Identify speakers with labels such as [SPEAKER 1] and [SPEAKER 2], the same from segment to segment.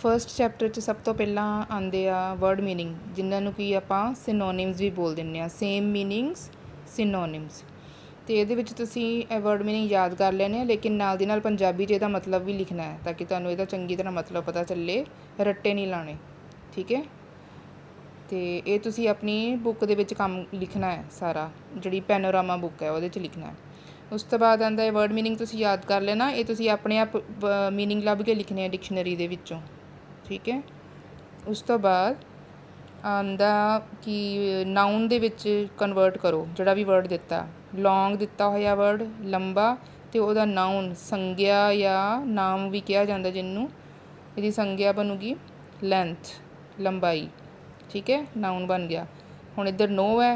[SPEAKER 1] First chapter च सब तो पहला आंदे आ वर्ड मीनिंग, जिन्होंने कि आपां सिनोनिम्स भी बोल दिंदे आ, सेम मीनिंग्स सिनोनिम्स। तो ये तुसी वर्ड मीनिंग याद कर लेने, लेकिन नाल दी नाल पंजाबी च इहदा मतलब भी लिखना है ताकि तुहानूं इहदा चंगी तरह मतलब पता चले, रट्टे नहीं लाने। ठीक है, तो ये तुसी अपनी बुक दे विच काम लिखना है सारा, जिहड़ी पैनोरामा बुक है उहदे च लिखना है। उस तो बाद आंदा है वर्ड मीनिंग, तुसी याद कर लेना, ये तुसी अपने आप मीनिंग लभ के लिखने डिक्शनरी दे विचों। ठीक है, उस तो बाद आंदा कि नाउन दे विच कन्वर्ट करो जिहड़ा भी वर्ड दिता, लॉन्ग दिता होया वर्ड लंबा, तो वह नाउन संज्ञा या नाम भी कहा जाता, जिन्हों यदि संज्ञा बनूगी लेंथ लंबाई। ठीक है, नाउन बन गया। हुण इधर नो है,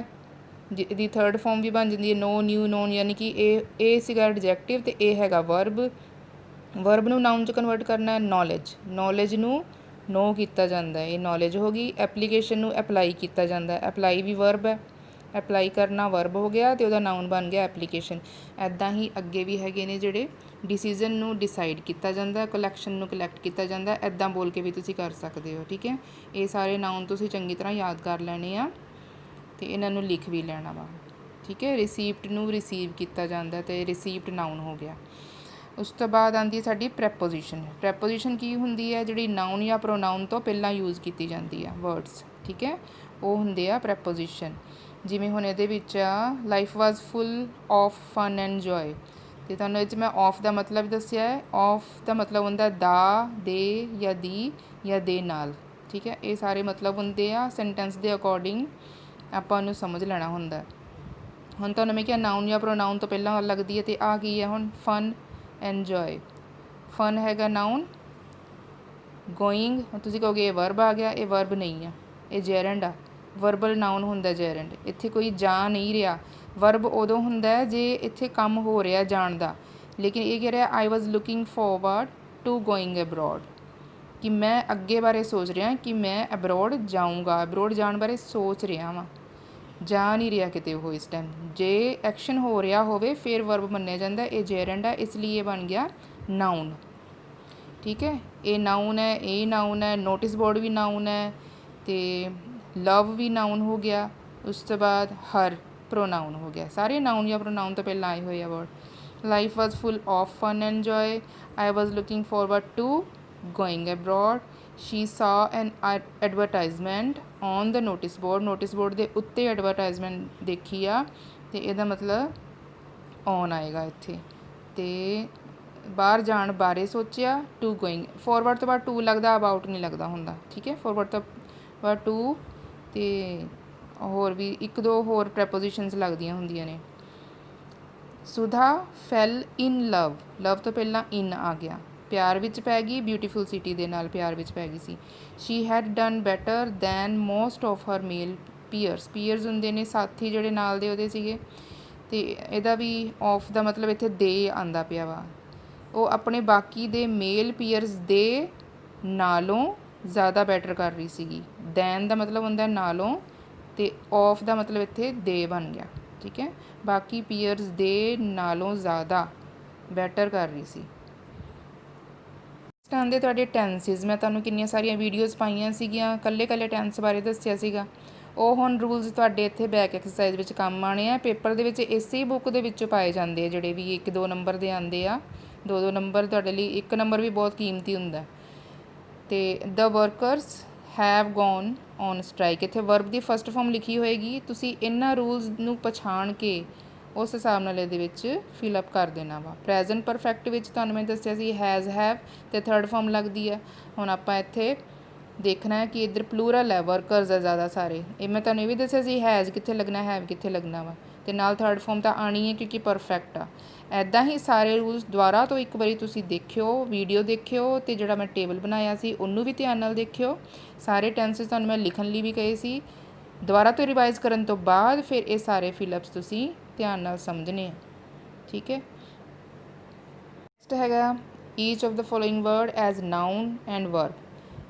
[SPEAKER 1] जी थर्ड फॉर्म भी बन जाती है, नो न्यू नोन, यानी कि ए सीगा एडजैक्टिव तो ये हैगा वर्ब। वर्ब नूं नाउन च कन्वर्ट करना है नॉलेज, नॉलेज नूं नो किया जाता है, ये नॉलेज हो गई। एप्लीकेशन नूं अप्लाई किया जाता है, अप्लाई भी वर्ब है, अप्लाई करना वर्ब हो गया, तो वह नाउन बन गया एप्लीकेशन। ऐदा ही अगे भी हैगे ने जिहड़े डिसीजन नूं डिसाइड किया जाता है, कलैक्शन नूं कलैक्ट किया जाता है, ऐदा बोल के भी तुसीं कर सकते हो। ठीक है, ये सारे नाउन तुसीं चंगी तरह याद कर लेने आ तो इन्हां नूं लिख भी लेना वा। ठीक है, रिसीप्ट नूं रिसीव किया जाता है, तो रिसीप्ट नाउन हो गया। उस तो बाद आती है साडी प्रैपोजिशन। प्रैपोजिशन की हुंदी है, जिहड़ी नाउन या प्रोनाउन तो पहलां यूज़ की जाती है वर्ड्स। ठीक है, वो हुंदे आ प्रैपोजिशन। जिवें हुण इहदे विच आ life was full of fun and joy, तो तुहानूं इह 'च मैं ऑफ का मतलब दस्सिया है। ऑफ का मतलब हुंदा दा, दे या दी या दे नाल। ठीक है, ये सारे मतलब हुंदे आ, सेंटेंस के अकॉर्डिंग आपां नूं समझ लेना हुंदा। हुण तुहानूं मैं क्या नाउन या प्रोनाउन तो पहलां लगदी है, तो आ की है हुण फन एंजॉय। फन हैगा नाउन, गोइंग तुसीं कहोगे ये वर्ब आ गया, ये वर्ब नहीं है, ये जेरेंड आ, वर्बल नाउन हुंदा जेरेंड। इत्थे कोई जा नहीं रहा, वर्ब उदों हुंदा है जे इत्थे काम हो रहा जाण दा, लेकिन ये कह रहा I was looking forward to going abroad, कि मैं अगे बारे सोच रहा कि मैं अब्रॉड जाऊँगा, अब्रॉड जाण बारे सोच रहा वा, जा नहीं रहा किते वो इस टाइम। जे एक्शन हो रहा होवे फिर वर्ब मन्निया जाता है, ये जेरेंड है, इसलिए ये बन गया नाउन। ठीक है, ये नाउन है, ये नाउन है, नोटिस बोर्ड भी नाउन है, तो लव भी नाउन हो गया। उस तो बाद हर प्रोनाउन हो गया। सारे नाउन या प्रोनाउन तो पहले आए हुए word. Life was full of fun and joy, I was looking forward to going abroad, she saw an advertisement on the notice board, notice board के उत्ते एडवरटाइजमेंट देखी आ, तो यदा मतलब ऑन आएगा इत्थे। तो बाहर जाण बारे सोचिया, टू गोइंग, फॉरवर्ड तो बाद टू लगता, अबाउट नहीं लगता हुंदा। ठीक है, फॉरवर्ड तो बाद टू, तो होर भी एक दो होर प्रैपोजिशनस लगदियां हुंदियां ने। सुधा फैल इन लव, लव तो पहला इन आ गया, प्यार विच पै गई, ब्यूटीफुल सिटी दे नाल प्यार विच पै गई सी। She had done better than most of her male peers, peers हुंदे ने साथी जिहड़े नाल दे उहदे सीगे, ते इहदा भी ऑफ दा मतलब इत्थे दे आंदा पिया वा, ਉਹ ਆਪਣੇ ਬਾਕੀ ਦੇ ਮੇਲ ਪੀਅਰਸ ਦੇ ਨਾਲੋਂ ज़्यादा बैटर कर रही ਸੀਗੀ। दैन ਦਾ मतलब ਹੁੰਦਾ ਨਾਲੋਂ, ਤੇ ऑफ ਦਾ मतलब ਇੱਥੇ ਦੇ ਬਣ ਗਿਆ। ठीक है, बाकी पीयर्स ਦੇ ਨਾਲੋਂ ज़्यादा बैटर कर रही सी। आंदे तुहाडे टैंसिस, मैं तुहानूं किन्नियां सारियां वीडियोज़ पाईयां सीगियां, कल्ले कल्ले टैंस बारे दस्सिया सीगा। ਉਹ ਹੁਣ ਰੂਲਸ ਤੁਹਾਡੇ ਇੱਥੇ ਬੈਕ ਐਕਸਰਸਾਈਜ਼ ਵਿੱਚ ਕੰਮ ਆਣੇ ਆ, ਪੇਪਰ ਦੇ ਵਿੱਚ ਇਸੇ ਬੁੱਕ ਦੇ ਵਿੱਚੋਂ ਪਾਏ ਜਾਂਦੇ ਆ, ਜਿਹੜੇ ਵੀ 1-2 ਨੰਬਰ ਦੇ ਆਉਂਦੇ ਆ। 2-2 ਨੰਬਰ ਤੁਹਾਡੇ ਲਈ, 1 ਨੰਬਰ ਵੀ ਬਹੁਤ ਕੀਮਤੀ ਹੁੰਦਾ। ਤੇ the workers have gone on strike, ਇੱਥੇ ਵਰਬ ਦੀ ਫਸਟ ਫਾਰਮ ਲਿਖੀ ਹੋਏਗੀ, ਤੁਸੀਂ ਇਹਨਾਂ ਰੂਲਸ ਨੂੰ ਪਛਾਣ ਕੇ ਉਸ ਹਿਸਾਬ ਨਾਲ ਇਹਦੇ ਵਿੱਚ ਫਿਲਅਪ ਕਰ ਦੇਣਾ ਵਾ। ਪ੍ਰੈਜ਼ੈਂਟ ਪਰਫੈਕਟ ਵਿੱਚ ਤੁਹਾਨੂੰ ਮੈਂ ਦੱਸਿਆ ਸੀ ਹੈਜ਼, ਹੈਵ ਤੇ ਥਰਡ ਫਾਰਮ ਲੱਗਦੀ ਆ। ਹੁਣ ਆਪਾਂ ਇੱਥੇ देखना है कि इधर प्लूरल है, वर्कर्स है ज़्यादा सारे, ये मैं तुहानूं भी दस्सिया सी हैज़ कित्थे लगना, हैव कित्थे लगना वा, ते नाल थर्ड फॉर्म तो आनी है क्योंकि परफेक्ट आ। ऐदा ही सारे रूल्स दुबारा तो एक बारी तुसीं देखियो, वीडियो देखियो, ते जिहड़ा मैं टेबल बनाया सी उन्नू भी ध्यान नाल देखियो। सारे टेंसेस तुहानूं मैं लिखण लई भी कहे सी, दुबारा तो रिवाइज़ करन तो बाद फिर ये सारे फिलअप्स तुसीं ध्यान नाल समझने आ। ठीक है, नैक्सट हैगा each of the following word as noun and verb.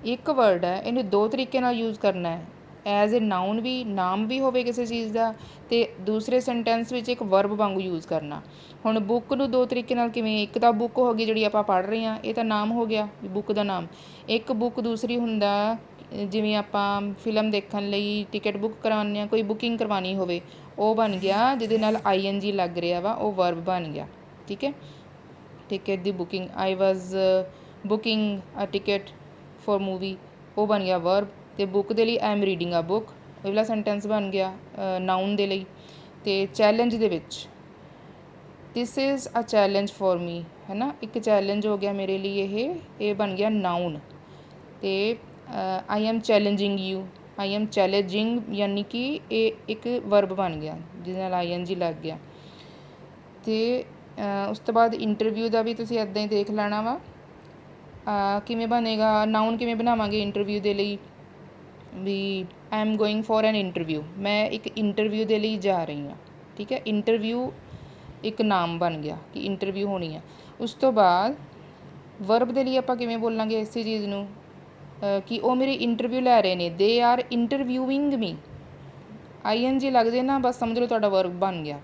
[SPEAKER 1] एक वर्ड है, इन्हें 2 तरीके नाल यूज़ करना है। ਐਜ਼ ए ਨਾਊਨ ਵੀ, ਨਾਮ ਵੀ ਹੋਵੇ ਕਿਸੇ ਚੀਜ਼ ਦਾ, ਅਤੇ ਦੂਸਰੇ ਸੈਂਟੈਂਸ ਵਿੱਚ ਇੱਕ ਵਰਬ ਵਾਂਗੂ ਯੂਜ਼ ਕਰਨਾ। ਹੁਣ ਬੁੱਕ ਨੂੰ ਦੋ ਤਰੀਕੇ ਨਾਲ ਕਿਵੇਂ, ਇੱਕ ਤਾਂ ਬੁੱਕ ਹੋ ਗਈ ਜਿਹੜੀ ਆਪਾਂ ਪੜ੍ਹ ਰਹੇ ਹਾਂ, ਇਹ ਤਾਂ ਨਾਮ ਹੋ ਗਿਆ ਬੁੱਕ ਦਾ ਨਾਮ। ਇੱਕ ਬੁੱਕ ਦੂਸਰੀ ਹੁੰਦਾ ਜਿਵੇਂ ਆਪਾਂ ਫਿਲਮ ਦੇਖਣ ਲਈ ਟਿਕਟ ਬੁੱਕ ਕਰਵਾਉਂਦੇ ਹਾਂ, ਕੋਈ ਬੁਕਿੰਗ ਕਰਵਾਉਣੀ ਹੋਵੇ, ਉਹ ਬਣ ਗਿਆ ਜਿਹਦੇ ਨਾਲ ING ਲੱਗ ਰਿਹਾ ਵਾ, ਉਹ ਵਰਬ ਬਣ ਗਿਆ। ਠੀਕ ਹੈ, ਟਿਕਟ ਦੀ booking, I was booking a ticket for movie, ਉਹ ਬਣ ਗਿਆ ਵਰਬ। ਅਤੇ ਬੁੱਕ ਦੇ ਲਈ I am reading a book, ਇਹ ਵਾਲਾ ਸੈਂਟੈਂਸ ਬਣ ਗਿਆ ਨਾਊਨ ਦੇ ਲਈ। ਅਤੇ ਚੈਲੰਜ ਦੇ ਵਿੱਚ this is a challenge for me, ਹੈ ਨਾ, ਇੱਕ ਚੈਲੰਜ ਹੋ ਗਿਆ ਮੇਰੇ ਲਈ, ਇਹ ਬਣ ਗਿਆ ਨਾਊਨ। ਅਤੇ I am challenging you, I am challenging ਯਾਨੀ ਕਿ ਇਹ ਇੱਕ ਵਰਬ ਬਣ ਗਿਆ ਜਿਹਦੇ ਨਾਲ ING ਲੱਗ ਗਿਆ। ਅਤੇ ਉਸ ਤੋਂ ਬਾਅਦ ਇੰਟਰਵਿਊ ਦਾ ਵੀ ਤੁਸੀਂ ਇੱਦਾਂ ਹੀ ਦੇਖ ਲੈਣਾ ਵਾ ਕਿਵੇਂ ਬਣੇਗਾ, ਨਾਊਨ ਕਿਵੇਂ ਬਣਾਵਾਂਗੇ ਇੰਟਰਵਿਊ ਦੇ ਲਈ, ਵੀ I am going for an interview, ਮੈਂ ਇੱਕ ਇੰਟਰਵਿਊ ਦੇ ਲਈ ਜਾ ਰਹੀ ਹਾਂ। ਠੀਕ ਹੈ, ਇੰਟਰਵਿਊ ਇੱਕ ਨਾਮ ਬਣ ਗਿਆ ਕਿ ਇੰਟਰਵਿਊ ਹੋਣੀ ਆ। ਉਸ ਤੋਂ ਬਾਅਦ ਵਰਬ ਦੇ ਲਈ ਆਪਾਂ ਕਿਵੇਂ ਬੋਲਾਂਗੇ ਇਸੇ ਚੀਜ਼ ਨੂੰ, ਕਿ ਉਹ ਮੇਰੀ ਇੰਟਰਵਿਊ ਲੈ ਰਹੇ ਨੇ, they are interviewing me, ING ਲੱਗ ਜੇ ਨਾ ਬਸ ਸਮਝ ਲਓ ਤੁਹਾਡਾ ਵਰਬ ਬਣ ਗਿਆ।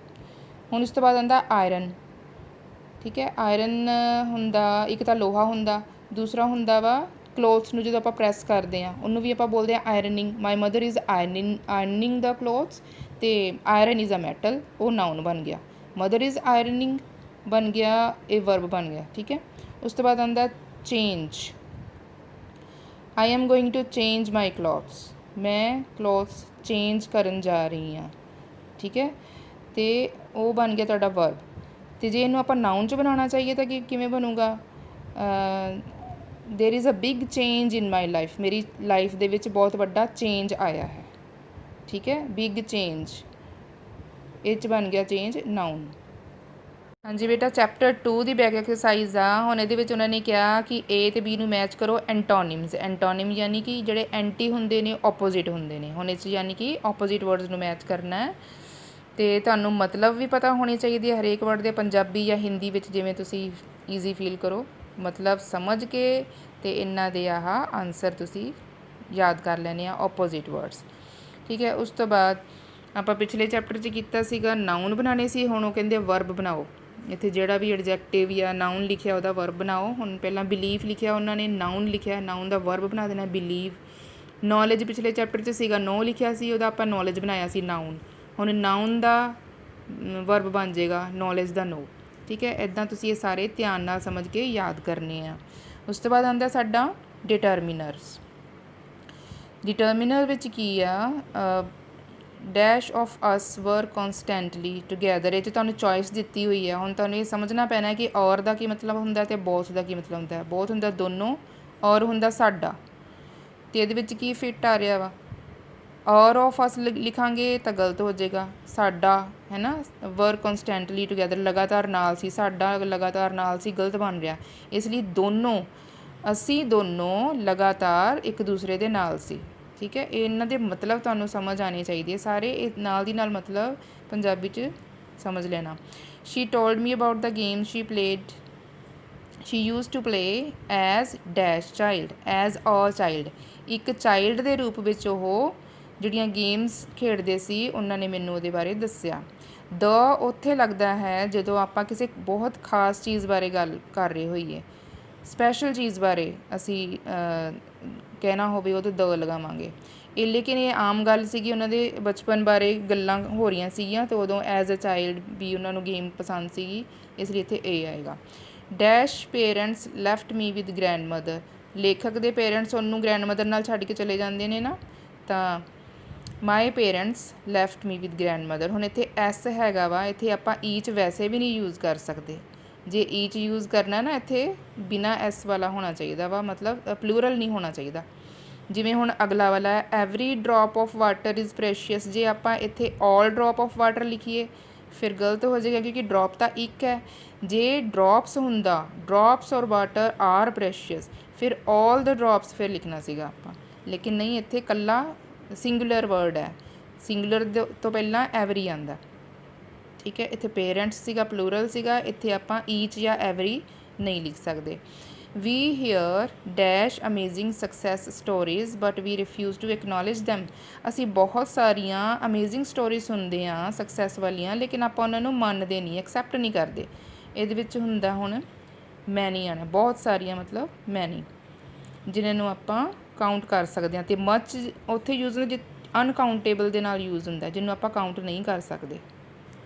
[SPEAKER 1] ਹੁਣ ਇਸ ਤੋਂ ਬਾਅਦ ਆਉਂਦਾ ਆਇਰਨ। ਠੀਕ ਹੈ, ਆਇਰਨ ਹੁੰਦਾ ਇੱਕ ਤਾਂ ਲੋਹਾ ਹੁੰਦਾ, ਦੂਸਰਾ ਹੁੰਦਾ ਵਾ ਕਲੋਥਸ ਨੂੰ ਜਦੋਂ ਆਪਾਂ ਪ੍ਰੈਸ ਕਰਦੇ ਹਾਂ ਉਹਨੂੰ ਵੀ ਆਪਾਂ ਬੋਲਦੇ ਹਾਂ ironing. My mother is ironing the clothes, ਅਤੇ ਆਇਰਨ ਇਜ਼ ਅ ਮੈਟਲ, ਉਹ ਨਾਊਨ ਬਣ ਗਿਆ। ਮਦਰ ਇਜ਼ ਆਇਰਨਿੰਗ ਬਣ ਗਿਆ, ਇਹ ਵਰਬ ਬਣ ਗਿਆ। ਠੀਕ ਹੈ, ਉਸ ਤੋਂ ਬਾਅਦ ਆਉਂਦਾ change, I am going to change my clothes, ਮੈਂ ਕਲੋਥਸ ਚੇਂਜ ਕਰਨ ਜਾ ਰਹੀ ਹਾਂ। ਠੀਕ ਹੈ, ਅਤੇ ਉਹ ਬਣ ਗਿਆ ਤੁਹਾਡਾ ਵਰਬ। ਅਤੇ ਜੇ ਇਹਨੂੰ ਆਪਾਂ ਨਾਊਨ 'ਚ ਬਣਾਉਣਾ ਚਾਹੀਏ ਤਾਂ ਕਿਵੇਂ ਬਣੂਗਾ, there is a big change in my life, ਮੇਰੀ ਲਾਈਫ ਦੇ ਵਿੱਚ ਬਹੁਤ ਵੱਡਾ ਚੇਂਜ ਆਇਆ ਹੈ। ਠੀਕ ਹੈ, ਬਿਗ ਚੇਂਜ, ਇਹ 'ਚ ਬਣ ਗਿਆ ਚੇਂਜ ਨਾਊਨ। ਹਾਂਜੀ ਬੇਟਾ, ਚੈਪਟਰ 2 ਦੀ ਬੈਕ ਐਕਸਰਸਾਈਜ਼ ਆ। ਹੁਣ ਇਹਦੇ ਵਿੱਚ ਉਹਨਾਂ ਨੇ ਕਿਹਾ ਕਿ A ਅਤੇ B ਨੂੰ ਮੈਚ ਕਰੋ ਐਂਟੋਨਿਮਸ। ਐਂਟੋਨਿਮ ਯਾਨੀ ਕਿ ਜਿਹੜੇ ਐਂਟੀ ਹੁੰਦੇ ਨੇ, ਓਪੋਜ਼ਿਟ ਹੁੰਦੇ ਨੇ। ਹੁਣ ਇਹ 'ਚ ਯਾਨੀ ਕਿ ਓਪੋਜ਼ਿਟ ਵਰਡਸ ਨੂੰ ਮੈਚ ਕਰਨਾ ਹੈ। ਅਤੇ ਤੁਹਾਨੂੰ ਮਤਲਬ ਵੀ ਪਤਾ ਹੋਣੀ ਚਾਹੀਦੀ ਹੈ ਹਰੇਕ ਵਰਡ ਦੇ, ਪੰਜਾਬੀ ਜਾਂ ਹਿੰਦੀ ਵਿੱਚ ਜਿਵੇਂ ਤੁਸੀਂ ਈਜ਼ੀ ਫੀਲ ਕਰੋ। ਮਤਲਬ ਸਮਝ ਕੇ ਅਤੇ ਇਹਨਾਂ ਦੇ ਆਨਸਰ ਤੁਸੀਂ ਯਾਦ ਕਰ ਲੈਣੇ ਆ, ਓਪੋਜ਼ਿਟ ਵਰਡਸ। ਠੀਕ ਹੈ, ਉਸ ਤੋਂ ਬਾਅਦ ਆਪਾਂ ਪਿਛਲੇ ਚੈਪਟਰ 'ਚ ਕੀਤਾ ਸੀਗਾ ਨਾਊਨ ਬਣਾਉਣੇ ਸੀ, ਹੁਣ ਉਹ ਕਹਿੰਦੇ ਵਰਬ ਬਣਾਓ। ਇੱਥੇ ਜਿਹੜਾ ਵੀ ਐਡਜੈਕਟਿਵ ਜਾਂ ਨਾਊਨ ਲਿਖਿਆ ਉਹਦਾ ਵਰਬ ਬਣਾਓ। ਹੁਣ ਪਹਿਲਾਂ ਬਿਲੀਵ ਲਿਖਿਆ ਉਹਨਾਂ ਨੇ, ਨਾਊਨ ਲਿਖਿਆ, ਨਾਊਨ ਦਾ ਵਰਬ ਬਣਾ ਦੇਣਾ ਬਿਲੀਵ। ਨੌਲੇਜ ਪਿਛਲੇ ਚੈਪਟਰ 'ਚ ਸੀਗਾ ਨੋ ਲਿਖਿਆ ਸੀ, ਉਹਦਾ ਆਪਾਂ ਨੌਲੇਜ ਬਣਾਇਆ ਸੀ ਨਾਊਨ। ਹੁਣ ਨਾਊਨ ਦਾ ਵਰਬ ਬਣ ਜਾਏਗਾ ਨੌਲੇਜ ਦਾ ਨੋ। ਠੀਕ ਹੈ, ਇੱਦਾਂ ਤੁਸੀਂ ਇਹ ਸਾਰੇ ਧਿਆਨ ਨਾਲ ਸਮਝ ਕੇ ਯਾਦ ਕਰਨੇ ਆ। ਉਸ ਤੋਂ ਬਾਅਦ ਆਉਂਦਾ ਸਾਡਾ ਡਿਟਰਮੀਨਰਸ। ਡਿਟਰਮੀਨਰ ਵਿੱਚ ਕੀ ਆ, ਡੈਸ਼ ਆਫ ਅਸ ਵਰ ਕੌਨਸਟੈਂਟਲੀ ਟੂਗੈਦਰ, ਇਹ 'ਚ ਤੁਹਾਨੂੰ ਚੋਇਸ ਦਿੱਤੀ ਹੋਈ ਆ। ਹੁਣ ਤੁਹਾਨੂੰ ਇਹ ਸਮਝਣਾ ਪੈਣਾ ਕਿ ਔਰ ਦਾ ਕੀ ਮਤਲਬ ਹੁੰਦਾ ਅਤੇ ਬੋਥ ਦਾ ਕੀ ਮਤਲਬ ਹੁੰਦਾ। ਬੋਥ ਹੁੰਦਾ ਦੋਨੋਂ, ਔਰ ਹੁੰਦਾ ਸਾਡਾ, ਅਤੇ ਇਹਦੇ ਵਿੱਚ ਕੀ ਫਿੱਟ ਆ ਰਿਹਾ ਵਾ, ਔਰ ਆਫ ਅਸ ਲਿਖਾਂਗੇ ਤਾਂ ਗਲਤ ਹੋ ਜਾਏਗਾ। ਸਾਡਾ ਹੈ ਨਾ, ਵਰ ਕੌਨਸਟੈਂਟਲੀ ਟੂਗੈਦਰ ਲਗਾਤਾਰ ਨਾਲ ਸੀ, ਸਾਡਾ ਲਗਾਤਾਰ ਨਾਲ ਸੀ, ਗਲਤ ਬਣ ਰਿਹਾ। ਇਸ ਲਈ ਦੋਨੋਂ, ਅਸੀਂ ਦੋਨੋਂ ਲਗਾਤਾਰ ਇੱਕ ਦੂਸਰੇ ਦੇ ਨਾਲ ਸੀ। ਠੀਕ ਹੈ, ਇਹਨਾਂ ਦੇ ਮਤਲਬ ਤੁਹਾਨੂੰ ਸਮਝ ਆਉਣੇ ਚਾਹੀਦੇ ਸਾਰੇ, ਇਹ ਨਾਲ ਦੀ ਨਾਲ ਮਤਲਬ ਪੰਜਾਬੀ 'ਚ ਸਮਝ ਲੈਣਾ। She told me about the game she played, she use to play as dash child, as a child, ਇੱਕ ਚਾਈਲਡ ਦੇ ਰੂਪ ਵਿੱਚ ਉਹ ਜਿਹੜੀਆਂ ਗੇਮਸ ਖੇਡਦੇ ਸੀ ਉਹਨਾਂ ਨੇ ਮੈਨੂੰ ਉਹਦੇ ਬਾਰੇ ਦੱਸਿਆ। ਦ ਉੱਥੇ ਲੱਗਦਾ ਹੈ ਜਦੋਂ ਆਪਾਂ ਕਿਸੇ ਬਹੁਤ ਖਾਸ ਚੀਜ਼ ਬਾਰੇ ਗੱਲ ਕਰ ਰਹੇ ਹੋਈਏ, ਸਪੈਸ਼ਲ ਚੀਜ਼ ਬਾਰੇ ਅਸੀਂ ਕਹਿਣਾ ਹੋਵੇ ਉਦੋਂ ਦ ਲਗਾਵਾਂਗੇ। ਇਹ ਲੇਕਿਨ ਇਹ ਆਮ ਗੱਲ ਸੀਗੀ, ਉਹਨਾਂ ਦੇ ਬਚਪਨ ਬਾਰੇ ਗੱਲਾਂ ਹੋ ਰਹੀਆਂ ਸੀਗੀਆਂ ਅਤੇ ਉਦੋਂ ਐਜ਼ ਅ ਚਾਈਲਡ ਵੀ ਉਹਨਾਂ ਨੂੰ ਗੇਮ ਪਸੰਦ ਸੀਗੀ, ਇਸ ਲਈ ਇੱਥੇ ਏ ਆਏਗਾ। Dash parents left me with grandmother, ਲੇਖਕ ਦੇ ਪੇਰੈਂਟਸ ਉਹਨੂੰ ਗ੍ਰੈਂਡ ਮਦਰ ਨਾਲ ਛੱਡ ਕੇ ਚਲੇ ਜਾਂਦੇ ਨੇ ਨਾ, ਤਾਂ my parents left me with grandmother. ਹੁਣ ਇੱਥੇ ਐਸ ਹੈਗਾ ਵਾ, ਇੱਥੇ ਆਪਾਂ ਈ 'ਚ ਵੈਸੇ ਵੀ ਨਹੀਂ ਯੂਜ਼ ਕਰ ਸਕਦੇ। ਜੇ ਈ 'ਚ ਯੂਜ਼ ਕਰਨਾ ਨਾ, ਇੱਥੇ ਬਿਨਾਂ ਐਸ ਵਾਲਾ ਹੋਣਾ ਚਾਹੀਦਾ ਵਾ, ਮਤਲਬ ਪਲੂਰਲ ਨਹੀਂ ਹੋਣਾ ਚਾਹੀਦਾ। ਜਿਵੇਂ ਹੁਣ ਅਗਲਾ ਵਾਲਾ ਹੈ, every drop of water is precious, ਜੇ ਆਪਾਂ ਇੱਥੇ ਆਲ ਡਰੋਪ ਆਫ ਵਾਟਰ ਲਿਖੀਏ ਫਿਰ ਗਲਤ ਹੋ ਜਾਏਗਾ, ਕਿਉਂਕਿ ਡਰੋਪ ਤਾਂ ਇੱਕ ਹੈ। ਜੇ ਡਰੋਪਸ ਹੁੰਦਾ, ਡਰੋਪਸ ਔਰ ਵਾਟਰ ਆਰ ਪ੍ਰੈਸ਼ੀਅਸ, ਫਿਰ ਆਲ ਦ ਡਰੋਪਸ ਫਿਰ ਲਿਖਣਾ ਸੀਗਾ ਆਪਾਂ, ਲੇਕਿਨ ਨਹੀਂ, ਇੱਥੇ ਇਕੱਲਾ ਸਿੰਗੂਲਰ ਵਰਡ ਹੈ, ਸਿੰਗੂਲਰ ਤੋਂ ਪਹਿਲਾਂ ਐਵਰੀ ਆਉਂਦਾ। ਠੀਕ ਹੈ, ਇੱਥੇ ਪੇਰੈਂਟਸ ਸੀਗਾ, ਪਲੂਰਲ ਸੀਗਾ, ਇੱਥੇ ਆਪਾਂ ਈਚ ਜਾਂ ਐਵਰੀ ਨਹੀਂ ਲਿਖ ਸਕਦੇ। We hear dash amazing success stories but we refuse to acknowledge them. ਅਸੀਂ ਬਹੁਤ ਸਾਰੀਆਂ ਅਮੇਜ਼ਿੰਗ ਸਟੋਰੀ ਸੁਣਦੇ ਹਾਂ ਸਕਸੈਸ ਵਾਲੀਆਂ, ਲੇਕਿਨ ਆਪਾਂ ਉਹਨਾਂ ਨੂੰ ਮੰਨਦੇ ਨਹੀਂ, ਐਕਸੈਪਟ ਨਹੀਂ ਕਰਦੇ। ਇਹਦੇ ਵਿੱਚ ਹੁੰਦਾ ਹੁਣ ਮੈਨੀ ਆਣਾ, ਬਹੁਤ ਸਾਰੀਆਂ ਮਤਲਬ ਮੈਨੀ, ਜਿਨ੍ਹਾਂ ਨੂੰ ਆਪਾਂ ਕਾਊਂਟ ਕਰ ਸਕਦੇ ਹਾਂ। ਅਤੇ ਮੱਚ ਉੱਥੇ ਯੂਜ਼ ਹੁੰਦਾ ਅਨਕਾਊਂਟੇਬਲ ਦੇ ਨਾਲ ਯੂਜ਼ ਹੁੰਦਾ, ਜਿਹਨੂੰ ਆਪਾਂ ਕਾਊਂਟ ਨਹੀਂ ਕਰ ਸਕਦੇ।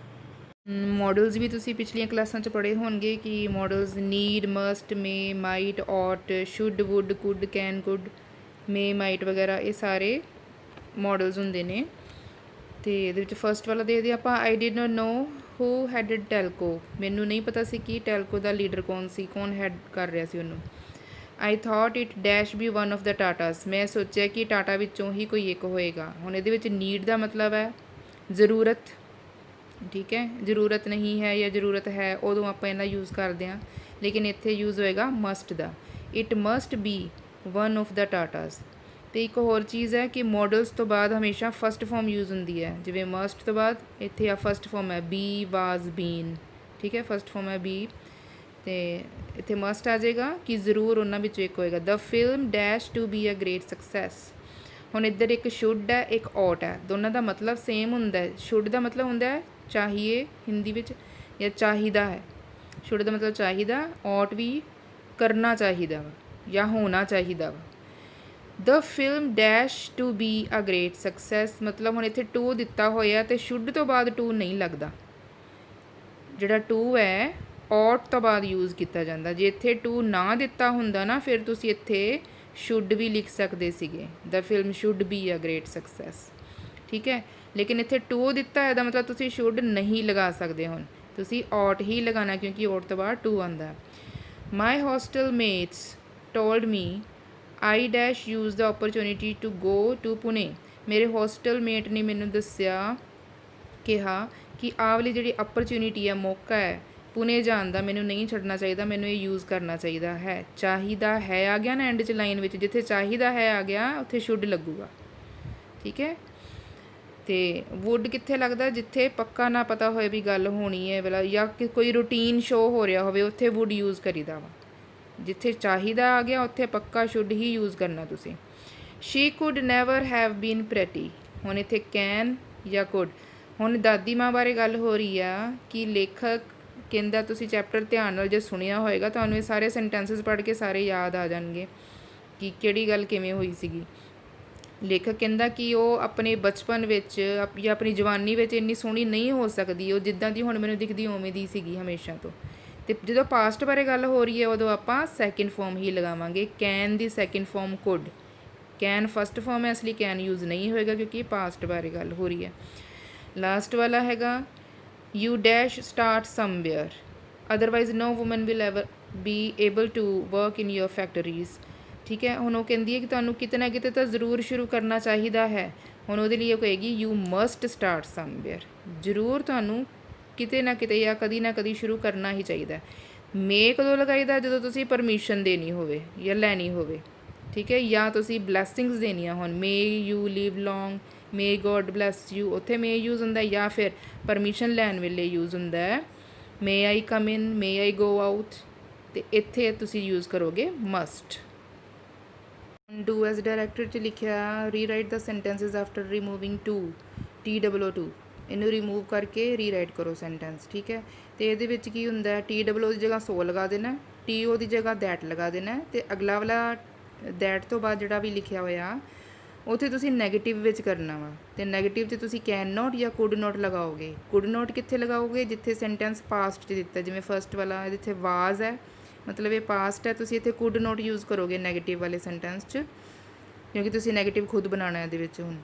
[SPEAKER 1] ਮੋਡਲਸ ਵੀ ਤੁਸੀਂ ਪਿਛਲੀਆਂ ਕਲਾਸਾਂ 'ਚ ਪੜ੍ਹੇ ਹੋਣਗੇ ਕਿ modals need, must, may, might, ought, should, would, could, can, could, may, might ਵਗੈਰਾ, ਇਹ ਸਾਰੇ ਮੋਡਲਸ ਹੁੰਦੇ ਨੇ। ਅਤੇ ਇਹਦੇ ਵਿੱਚ ਫਸਟ ਵਾਲਾ ਦੇਖਦੇ ਆਪਾਂ, I did not know who headed Telco. ਮੈਨੂੰ ਨਹੀਂ ਪਤਾ ਸੀ ਕਿ ਟੈਲਕੋ ਦਾ ਲੀਡਰ ਕੌਣ ਸੀ, ਕੌਣ ਹੈਡ ਕਰ ਰਿਹਾ ਸੀ ਉਹਨੂੰ। I thought it dash be one of the Tatas. ਮੈਂ ਸੋਚਿਆ ਕਿ ਟਾਟਾ ਵਿੱਚੋਂ ਹੀ ਕੋਈ ਇੱਕ ਹੋਏਗਾ। ਹੁਣ ਇਹਦੇ ਵਿੱਚ ਨੀਡ ਦਾ ਮਤਲਬ ਹੈ ਜ਼ਰੂਰਤ, ਠੀਕ ਹੈ। ਜ਼ਰੂਰਤ ਨਹੀਂ ਹੈ ਜਾਂ ਜ਼ਰੂਰਤ ਹੈ ਉਦੋਂ ਆਪਾਂ ਇਹਦਾ ਯੂਜ਼ ਕਰਦੇ ਹਾਂ, ਲੇਕਿਨ ਇੱਥੇ ਯੂਜ਼ ਹੋਏਗਾ ਮਸਟ ਦਾ। It must be one of the Tatas. ਅਤੇ ਇੱਕ ਹੋਰ ਚੀਜ਼ ਹੈ ਕਿ ਮੋਡਲਸ ਤੋਂ ਬਾਅਦ ਹਮੇਸ਼ਾ ਫਸਟ ਫੋਰਮ ਯੂਜ਼ ਹੁੰਦੀ ਹੈ, ਜਿਵੇਂ ਮਸਟ ਤੋਂ ਬਾਅਦ ਇੱਥੇ ਆ ਫਸਟ ਫੋਰਮ ਹੈ ਬੀ, ਵਾਜ਼, ਬੀਨ, ਠੀਕ ਹੈ। ਫਸਟ ਫੋਰਮ ਹੈ ਬੀ ਅਤੇ ਇੱਥੇ ਮਸਟ ਆ ਜਾਏਗਾ ਕਿ ਜ਼ਰੂਰ ਉਹਨਾਂ ਵਿੱਚੋਂ ਇੱਕ ਹੋਏਗਾ। The film dash to be a great success. ਹੁਣ ਇੱਧਰ ਇੱਕ ਸ਼ੁੱਡ ਹੈ, ਇੱਕ ਔਟ ਹੈ, ਦੋਨਾਂ ਦਾ ਮਤਲਬ ਸੇਮ ਹੁੰਦਾ ਹੈ। ਸ਼ੁੱਡ ਦਾ ਮਤਲਬ ਹੁੰਦਾ ਹੈ ਚਾਹੀਏ ਹਿੰਦੀ ਵਿੱਚ, ਜਾਂ ਚਾਹੀਦਾ ਹੈ। ਸ਼ੁੱਡ ਦਾ ਮਤਲਬ ਚਾਹੀਦਾ, ਔਟ ਵੀ ਕਰਨਾ ਚਾਹੀਦਾ ਵਾ ਜਾਂ ਹੋਣਾ ਚਾਹੀਦਾ ਵਾ। The film dash to be a great success, ਮਤਲਬ ਹੁਣ ਇੱਥੇ ਟੂ ਦਿੱਤਾ ਹੋਇਆ ਅਤੇ ਸ਼ੁੱਡ ਤੋਂ ਬਾਅਦ ਟੂ ਨਹੀਂ ਲੱਗਦਾ। ਜਿਹੜਾ ਟੂ ਹੈ ਔਟ ਤੋਂ ਬਾਅਦ ਯੂਜ਼ ਕੀਤਾ ਜਾਂਦਾ। ਜੇ ਇੱਥੇ ਟੂ ਨਾ ਦਿੱਤਾ ਹੁੰਦਾ ਨਾ, ਫਿਰ ਤੁਸੀਂ ਇੱਥੇ ਸ਼ੁੱਡ ਵੀ ਲਿਖ ਸਕਦੇ ਸੀਗੇ, the film should be a great success, ਠੀਕ ਹੈ। ਲੇਕਿਨ ਇੱਥੇ ਟੂ ਦਿੱਤਾ ਹੈ, ਇਹਦਾ ਮਤਲਬ ਤੁਸੀਂ ਸ਼ੁੱਡ ਨਹੀਂ ਲਗਾ ਸਕਦੇ, ਹੁਣ ਤੁਸੀਂ ਔਟ ਹੀ ਲਗਾਉਣਾ, ਕਿਉਂਕਿ ਔਟ ਤੋਂ ਬਾਅਦ ਟੂ ਆਉਂਦਾ। My hostel mates told me I dash use the opportunity to go to Pune. ਮੇਰੇ ਹੋਸਟਲ ਮੇਟ ਨੇ ਮੈਨੂੰ ਦੱਸਿਆ, ਕਿਹਾ ਕਿ ਆਹ ਵਾਲੀ ਜਿਹੜੀ ਅਪਰਚੁਨਿਟੀ ਹੈ, ਮੌਕਾ ਹੈ ਪੁਣੇ ਜਾਣ ਦਾ, ਮੈਨੂੰ ਨਹੀਂ ਛੱਡਣਾ ਚਾਹੀਦਾ, ਮੈਨੂੰ ਇਹ ਯੂਜ਼ ਕਰਨਾ ਚਾਹੀਦਾ ਹੈ। ਚਾਹੀਦਾ ਹੈ ਆ ਗਿਆ ਨਾ ਐਂਡ 'ਚ ਲਾਈਨ ਵਿੱਚ, ਜਿੱਥੇ ਚਾਹੀਦਾ ਹੈ ਆ ਗਿਆ ਉੱਥੇ ਸ਼ੁੱਡ ਲੱਗੂਗਾ, ਠੀਕ ਹੈ। ਅਤੇ ਵੁੱਡ ਕਿੱਥੇ ਲੱਗਦਾ, ਜਿੱਥੇ ਪੱਕਾ ਨਾ ਪਤਾ ਹੋਏ ਵੀ ਗੱਲ ਹੋਣੀ ਹੈ ਵਾਲਾ, ਜਾਂ ਕੋਈ ਰੂਟੀਨ ਸ਼ੋਅ ਹੋ ਰਿਹਾ ਹੋਵੇ, ਉੱਥੇ ਵੁੱਡ ਯੂਜ਼ ਕਰੀਦਾ ਵਾ। ਜਿੱਥੇ ਚਾਹੀਦਾ ਆ ਗਿਆ ਉੱਥੇ ਪੱਕਾ ਸ਼ੁੱਡ ਹੀ ਯੂਜ਼ ਕਰਨਾ ਤੁਸੀਂ। She could never have been pretty. ਹੁਣ ਇੱਥੇ ਕੈਨ ਜਾਂ ਕੁਡ। ਹੁਣ ਦਾਦੀ ਮਾਂ ਬਾਰੇ ਗੱਲ ਹੋ ਰਹੀ ਆ ਕਿ ਲੇਖਕ ਕਹਿੰਦਾ, ਤੁਸੀਂ ਚੈਪਟਰ ਧਿਆਨ ਨਾਲ ਜੇ ਸੁਣਿਆ ਹੋਏਗਾ ਤੁਹਾਨੂੰ ਇਹ ਸਾਰੇ ਸੈਂਟੈਂਸਸ ਪੜ੍ਹ ਕੇ ਸਾਰੇ ਯਾਦ ਆ ਜਾਣਗੇ ਕਿ ਕਿਹੜੀ ਗੱਲ ਕਿਵੇਂ ਹੋਈ ਸੀਗੀ। ਲੇਖਕ ਕਹਿੰਦਾ ਕਿ ਉਹ ਆਪਣੇ ਬਚਪਨ ਵਿੱਚ ਜਾਂ ਆਪਣੀ ਜਵਾਨੀ ਵਿੱਚ ਇੰਨੀ ਸੋਹਣੀ ਨਹੀਂ ਹੋ ਸਕਦੀ, ਉਹ ਜਿੱਦਾਂ ਦੀ ਹੁਣ ਮੈਨੂੰ ਦਿਖਦੀ ਉਵੇਂ ਦੀ ਸੀਗੀ ਹਮੇਸ਼ਾ ਤੋਂ। ਅਤੇ ਜਦੋਂ ਪਾਸਟ ਬਾਰੇ ਗੱਲ ਹੋ ਰਹੀ ਹੈ ਉਦੋਂ ਆਪਾਂ ਸੈਕਿੰਡ ਫੋਰਮ ਹੀ ਲਗਾਵਾਂਗੇ। Can the second form could, can first form ਹੈ, ਇਸ ਲਈ ਕੈਨ ਯੂਜ਼ ਨਹੀਂ ਹੋਏਗਾ ਕਿਉਂਕਿ ਪਾਸਟ ਬਾਰੇ ਗੱਲ ਹੋ ਰਹੀ ਹੈ। ਲਾਸਟ ਵਾਲਾ ਹੈਗਾ you dash start somewhere, otherwise no woman will ever be able to work in your factories, ਠੀਕ ਹੈ। ਹੁਣ ਉਹ ਕਹਿੰਦੀ ਹੈ ਕਿ ਤੁਹਾਨੂੰ ਕਿਤੇ ਨਾ ਕਿਤੇ ਤਾਂ ਜ਼ਰੂਰ ਸ਼ੁਰੂ ਕਰਨਾ ਚਾਹੀਦਾ ਹੈ। ਹੁਣ ਉਹਦੇ ਲਈ ਉਹ ਕਹੇਗੀ ਯੂ ਮਸਟ ਸਟਾਰਟ ਸਮਵੇਅਰ, ਜ਼ਰੂਰ ਤੁਹਾਨੂੰ ਕਿਤੇ ਨਾ ਕਿਤੇ ਜਾਂ ਕਦੀ ਨਾ ਕਦੀ ਸ਼ੁਰੂ ਕਰਨਾ ਹੀ ਚਾਹੀਦਾ। ਮੇ ਕਦੋਂ ਲਗਾਈਦਾ, ਜਦੋਂ ਤੁਸੀਂ ਪਰਮਿਸ਼ਨ ਦੇਣੀ ਹੋਵੇ ਜਾਂ ਲੈਣੀ ਹੋਵੇ, ਠੀਕ ਹੈ, ਜਾਂ ਤੁਸੀਂ ਬਲੈਸਿੰਗਸ ਦੇਣੀਆਂ ਹੋਣ, may you live long, may God bless you, ਉੱਥੇ ਮੇ ਯੂਜ਼ ਹੁੰਦਾ। ਜਾਂ ਫਿਰ ਪਰਮਿਸ਼ਨ ਲੈਣ ਵੇਲੇ ਯੂਜ਼ ਹੁੰਦਾ ਹੈ ਮੇ ਆਈ ਕਮ ਇਨ, ਮੇ ਆਈ ਗੋ ਆਊਟ, ਅਤੇ ਇੱਥੇ ਤੁਸੀਂ ਯੂਜ਼ ਕਰੋਗੇ ਮਸਟ। ਡੂ ਐਜ਼ ਡਾਇਰੈਕਟਰ 'ਚ ਲਿਖਿਆ rewrite the ਸੈਂਟੈਂਸਿਸ after removing to, TOO, ਇਹਨੂੰ ਰਿਮੂਵ ਕਰਕੇ ਰੀਰਾਈਟ ਕਰੋ ਸੈਂਟੈਂਸ, ਠੀਕ ਹੈ। ਅਤੇ ਇਹਦੇ ਵਿੱਚ ਕੀ ਹੁੰਦਾ, TOO ਦੀ ਜਗ੍ਹਾ ਸੋ ਲਗਾ ਦੇਣਾ, TO ਦੀ ਜਗ੍ਹਾ ਦੈਟ ਲਗਾ ਦੇਣਾ, ਅਤੇ ਅਗਲਾ ਵਾਲਾ ਦੈਟ ਤੋਂ ਬਾਅਦ ਜਿਹੜਾ ਵੀ ਲਿਖਿਆ ਹੋਇਆ ਉੱਥੇ ਤੁਸੀਂ ਨੈਗੇਟਿਵ ਵਿੱਚ ਕਰਨਾ ਵਾ। ਅਤੇ ਨੈਗੇਟਿਵ 'ਚ ਤੁਸੀਂ ਕੈਨ ਨੋਟ ਜਾਂ ਕੁਡ ਨੋਟ ਲਗਾਓਗੇ। ਕੁਡ ਨੋਟ ਕਿੱਥੇ ਲਗਾਓਗੇ, ਜਿੱਥੇ ਸੈਂਟੈਂਸ ਪਾਸਟ 'ਚ ਦਿੱਤਾ, ਜਿਵੇਂ ਫਸਟ ਵਾਲਾ ਇਹਦੇ 'ਚ ਵਾਜ਼ ਹੈ, ਮਤਲਬ ਇਹ ਪਾਸਟ ਹੈ, ਤੁਸੀਂ ਇੱਥੇ ਕੁਡ ਨੋਟ ਯੂਜ਼ ਕਰੋਗੇ ਨੈਗੇਟਿਵ ਵਾਲੇ ਸੈਂਟੈਂਸ 'ਚ, ਕਿਉਂਕਿ ਤੁਸੀਂ ਨੈਗੇਟਿਵ ਖੁਦ ਬਣਾਉਣਾ ਇਹਦੇ ਵਿੱਚ। ਹੁਣ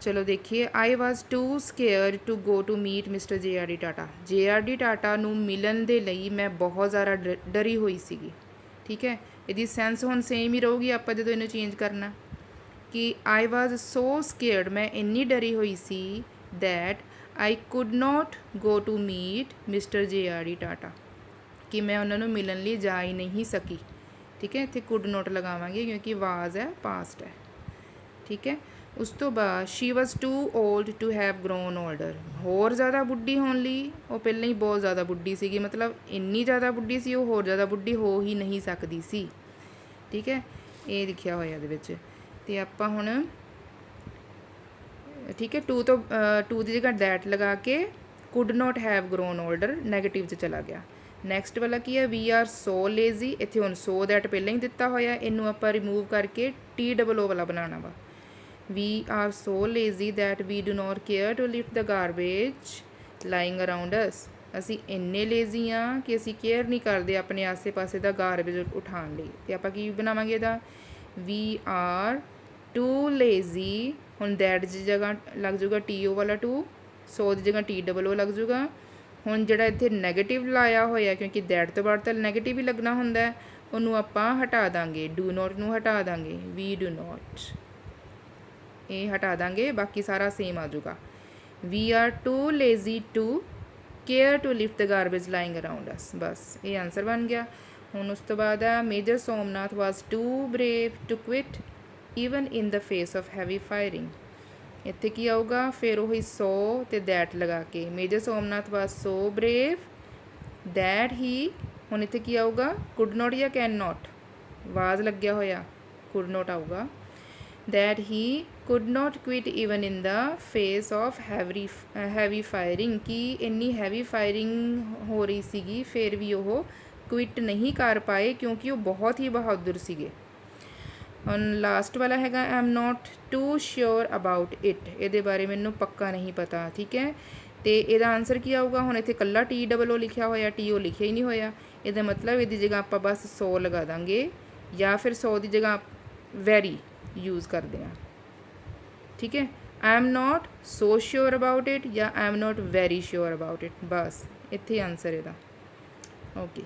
[SPEAKER 1] ਚਲੋ ਦੇਖੀਏ, I was too scared to go to meet mister JRD Tata. JRD Tata ਨੂੰ ਮਿਲਣ ਦੇ ਲਈ ਮੈਂ ਬਹੁਤ ਜ਼ਿਆਦਾ ਡਰੀ ਹੋਈ ਸੀਗੀ, ਠੀਕ ਹੈ। ਇਹਦੀ ਸੈਂਸ ਹੁਣ ਸੇਮ ਹੀ ਰਹੂਗੀ ਆਪਾਂ ਜਦੋਂ ਇਹਨੂੰ ਚੇਂਜ ਕਰਨਾ, ਕਿ ਆਈ ਵਾਜ਼ ਸੋ ਸਕੇਅਰਡ, ਮੈਂ ਇੰਨੀ ਡਰੀ ਹੋਈ ਸੀ, that I could not go to meet mister JRD Tata, ਕਿ ਮੈਂ ਉਹਨਾਂ ਨੂੰ ਮਿਲਣ ਲਈ ਜਾ ਹੀ ਨਹੀਂ ਸਕੀ, ਠੀਕ ਹੈ। ਇੱਥੇ ਕੁਡ ਨੋਟ ਲਗਾਵਾਂਗੇ ਕਿਉਂਕਿ ਵਾਜ਼ ਹੈ, ਪਾਸਟ ਹੈ, ਠੀਕ ਹੈ। ਉਸ ਤੋਂ ਬਾਅਦ she was too old to have grown older, ਹੋਰ ਜ਼ਿਆਦਾ ਬੁੱਢੀ ਹੋਣ ਲਈ ਉਹ ਪਹਿਲਾਂ ਹੀ ਬਹੁਤ ਜ਼ਿਆਦਾ ਬੁੱਢੀ ਸੀਗੀ, ਮਤਲਬ ਇੰਨੀ ਜ਼ਿਆਦਾ ਬੁੱਢੀ ਸੀ ਉਹ ਹੋਰ ਜ਼ਿਆਦਾ ਬੁੱਢੀ ਹੋ ਹੀ ਨਹੀਂ ਸਕਦੀ ਸੀ। ਠੀਕ ਹੈ, ਇਹ ਲਿਖਿਆ ਹੋਇਆ ਇਹਦੇ ਵਿੱਚ। ਅਤੇ ਆਪਾਂ ਹੁਣ ਠੀਕ ਹੈ ਟੂ ਦੀ ਜਗ੍ਹਾ ਦੈਟ ਲਗਾ ਕੇ could not have grown older negative 'ਚ ਚਲਾ ਗਿਆ। ਨੈਕਸਟ ਵਾਲਾ ਕੀ ਹੈ, ਵੀ ਆਰ ਸੋ ਲੇਜ਼ੀ, ਇੱਥੇ ਹੁਣ ਸੋ ਦੈਟ ਪਹਿਲਾਂ ਹੀ ਦਿੱਤਾ ਹੋਇਆ, ਇਹਨੂੰ ਆਪਾਂ ਰਿਮੂਵ ਕਰਕੇ TOO ਵਾਲਾ ਬਣਾਉਣਾ ਵਾ। We are so lazy that we do not care to lift the garbage lying around us, ਅਸੀਂ ਇੰਨੇ ਲੇਜ਼ੀ ਹਾਂ ਕਿ ਅਸੀਂ ਕੇਅਰ ਨਹੀਂ ਕਰਦੇ ਆਪਣੇ ਆਸੇ ਪਾਸੇ ਦਾ ਗਾਰਬੇਜ ਉਠਾਉਣ ਲਈ। ਅਤੇ ਆਪਾਂ ਕੀ ਬਣਾਵਾਂਗੇ ਇਹਦਾ, we are too lazy, ਹੁਣ ਦੈਟ ਦੀ ਜਗ੍ਹਾ ਲੱਗ ਜੂਗਾ TO ਵਾਲਾ ਟੂ, ਸੋ ਦੀ ਜਗ੍ਹਾ TOO ਲੱਗ ਜੂਗਾ। ਹੁਣ ਜਿਹੜਾ ਇੱਥੇ ਨੈਗੇਟਿਵ ਲਾਇਆ ਹੋਇਆ, ਕਿਉਂਕਿ ਦੈਟ ਤੋਂ ਬਾਅਦ ਤਾਂ ਨੈਗੇਟਿਵ ਹੀ ਲੱਗਣਾ ਹੁੰਦਾ, ਉਹਨੂੰ ਆਪਾਂ ਹਟਾ ਦਾਂਗੇ, ਡੂ ਨੋਟ ਨੂੰ ਹਟਾ ਦਾਂਗੇ, ਵੀ ਡੂ ਨੋਟ, ਇਹ ਹਟਾ ਦਾਂਗੇ, ਬਾਕੀ ਸਾਰਾ ਸੇਮ ਆ ਜਾਊਗਾ। We are too lazy to care to lift the garbage lying around us, ਬਸ ਇਹ ਆਨਸਰ ਬਣ ਗਿਆ। ਹੁਣ ਉਸ ਤੋਂ ਬਾਅਦ a major Somnath was too brave to quit even in the face of heavy firing, ਇੱਥੇ ਕੀ ਆਊਗਾ, ਫਿਰ ਉਹੀ ਸੋ ਅਤੇ ਦੈਟ ਲਗਾ ਕੇ, major Somnath was so brave that ਹੀ, ਹੁਣ ਇੱਥੇ ਕੀ ਆਊਗਾ, ਕੁਡ ਨੋਟ ਜਾਂ ਕੈਨ ਨੋਟ, ਵਾਜ਼ ਲੱਗਿਆ ਹੋਇਆ, ਕੁਡ ਨੋਟ ਆਊਗਾ, that he could not quit even in the face of heavy firing, ਕਿ ਇੰਨੀ ਹੈਵੀ ਫਾਇਰਿੰਗ ਹੋ ਰਹੀ ਸੀਗੀ ਫਿਰ ਵੀ ਉਹ ਕੁਇਟ ਨਹੀਂ ਕਰ ਪਾਏ ਕਿਉਂਕਿ ਉਹ ਬਹੁਤ ਹੀ ਬਹਾਦਰ ਸੀਗੇ। ਹੁਣ ਲਾਸਟ ਵਾਲਾ ਹੈਗਾ I am not too sure about it, ਇਹਦੇ ਬਾਰੇ ਮੈਨੂੰ ਪੱਕਾ ਨਹੀਂ ਪਤਾ। ਠੀਕ ਹੈ, ਅਤੇ ਇਹਦਾ ਆਨਸਰ ਕੀ ਆਊਗਾ, ਹੁਣ ਇੱਥੇ ਇਕੱਲਾ TOO ਲਿਖਿਆ ਹੋਇਆ, TO ਲਿਖਿਆ ਹੀ ਨਹੀਂ ਹੋਇਆ, ਇਹਦਾ ਮਤਲਬ ਇਹਦੀ ਜਗ੍ਹਾ ਆਪਾਂ ਬਸ 100 ਲਗਾ ਦਾਂਗੇ, ਜਾਂ ਫਿਰ 100 ਦੀ ਜਗ੍ਹਾ ਵੈਰੀ ਯੂਜ਼ ਕਰਦੇ ਹਾਂ। ਠੀਕ ਹੈ, I am not so sure about it ਜਾਂ I am not very sure about it, ਬਸ ਇੱਥੇ ਆਨਸਰ ਇਹਦਾ। ਓਕੇ।